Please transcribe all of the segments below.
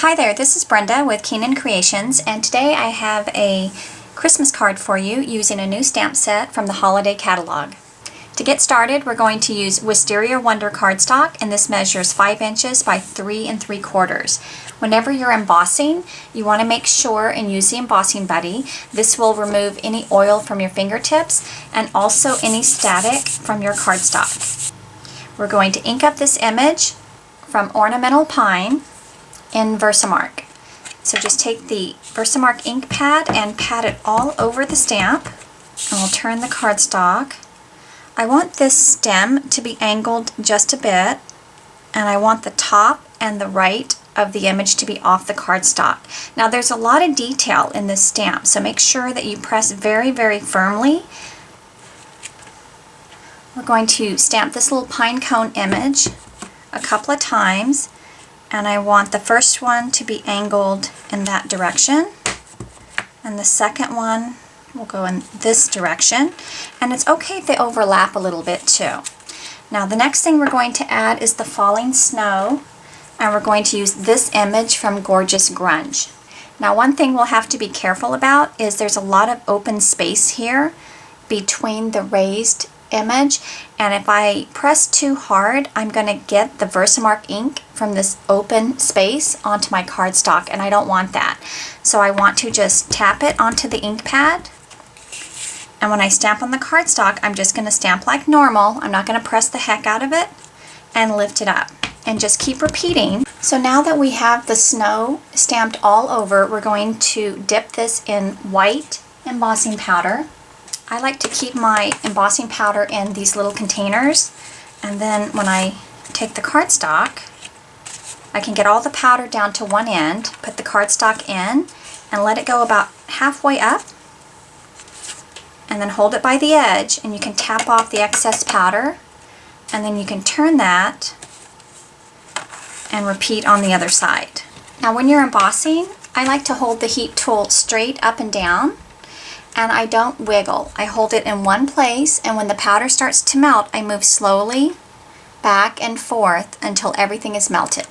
Hi there, this is Brenda with Keenan Kreations, and today I have a Christmas card for you using a new stamp set from the holiday catalog. To get started, we're going to use Wisteria Wonder cardstock, and this measures 5 inches by 3 3/4. Whenever you're embossing, you want to make sure and use the embossing buddy. This will remove any oil from your fingertips and also any static from your cardstock. We're going to ink up this image from Ornamental Pine in Versamark. So just take the Versamark ink pad and pat it all over the stamp, and we'll turn the cardstock. I want this stem to be angled just a bit, and I want the top and the right of the image to be off the cardstock. Now there's a lot of detail in this stamp, so make sure that you press very, very firmly. We're going to stamp this little pine cone image a couple of times, and I want the first one to be angled in that direction, and the second one will go in this direction, and it's okay if they overlap a little bit too. Now the next thing we're going to add is the falling snow, and we're going to use this image from Gorgeous Grunge. Now one thing we'll have to be careful about is there's a lot of open space here between the raised image, and if I press too hard, I'm going to get the Versamark ink from this open space onto my cardstock, and I don't want that. So I want to just tap it onto the ink pad, and when I stamp on the cardstock, I'm just going to stamp like normal. I'm not going to press the heck out of it, and lift it up, and just keep repeating. So now that we have the snow stamped all over, we're going to dip this in white embossing powder. I like to keep my embossing powder in these little containers, and then when I take the cardstock, I can get all the powder down to one end, put the cardstock in, and let it go about halfway up, and then hold it by the edge, and you can tap off the excess powder, and then you can turn that and repeat on the other side. Now when you're embossing, I like to hold the heat tool straight up and down, and I don't wiggle. I hold it in one place, and when the powder starts to melt, I move slowly back and forth until everything is melted.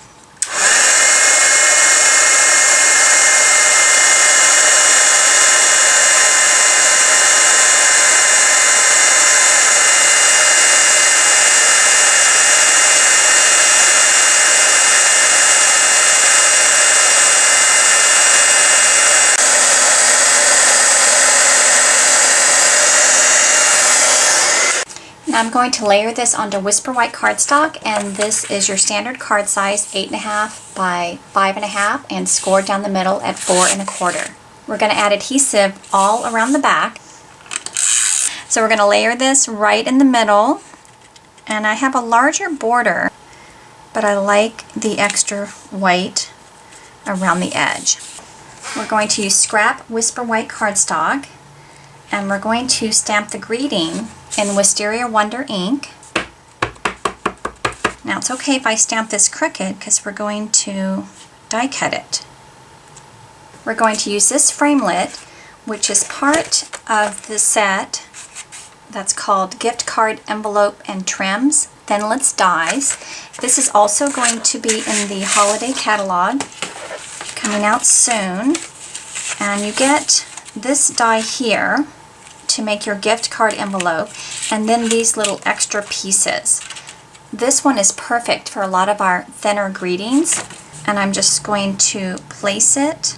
Now I'm going to layer this onto Whisper White cardstock, and this is your standard card size, 8.5 by 5.5, and scored down the middle at 4 1/4. We're going to add adhesive all around the back. So we're going to layer this right in the middle, and I have a larger border, but I like the extra white around the edge. We're going to use scrap Whisper White cardstock, and we're going to stamp the greeting in Wisteria Wonder ink. Now it's okay if I stamp this crooked because we're going to die cut it. We're going to use this framelit, which is part of the set that's called Gift Card Envelope and Trims Thinlits Dies. This is also going to be in the holiday catalog coming out soon, and you get this die here to make your gift card envelope, and then these little extra pieces. This one is perfect for a lot of our thinner greetings, and I'm just going to place it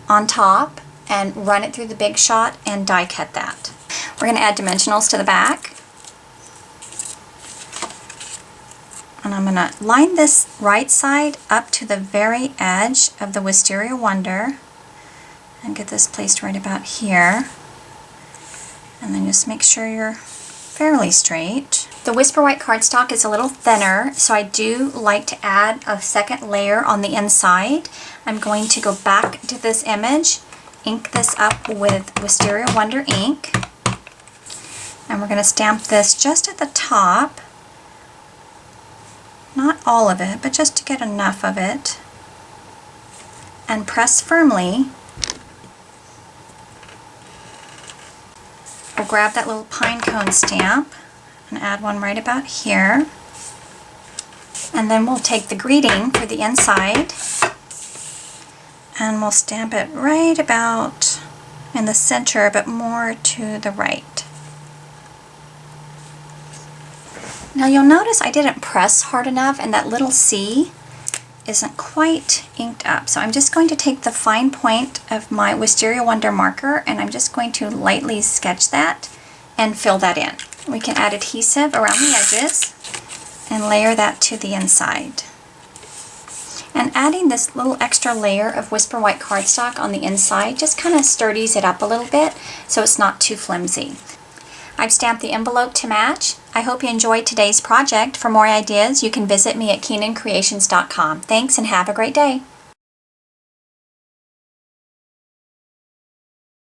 on top and run it through the Big Shot and die cut that. We're going to add dimensionals to the back, and I'm going to line this right side up to the very edge of the Wisteria Wonder and get this placed right about here. And then just make sure you're fairly straight. The Whisper White cardstock is a little thinner, so I do like to add a second layer on the inside. I'm going to go back to this image, ink this up with Wisteria Wonder ink, and we're going to stamp this just at the top. Not all of it, but just to get enough of it, and press firmly. We'll grab that little pine cone stamp and add one right about here. And then we'll take the greeting for the inside And we'll stamp it right about in the center, but more to the right. Now you'll notice I didn't press hard enough and that little C isn't quite inked up. So I'm just going to take the fine point of my Wisteria Wonder marker and I'm just going to lightly sketch that and fill that in. We can add adhesive around the edges and layer that to the inside. And adding this little extra layer of Whisper White cardstock on the inside just kind of sturdies it up a little bit so it's not too flimsy. I've stamped the envelope to match. I hope you enjoyed today's project. For more ideas, you can visit me at KeenanCreations.com. Thanks and have a great day.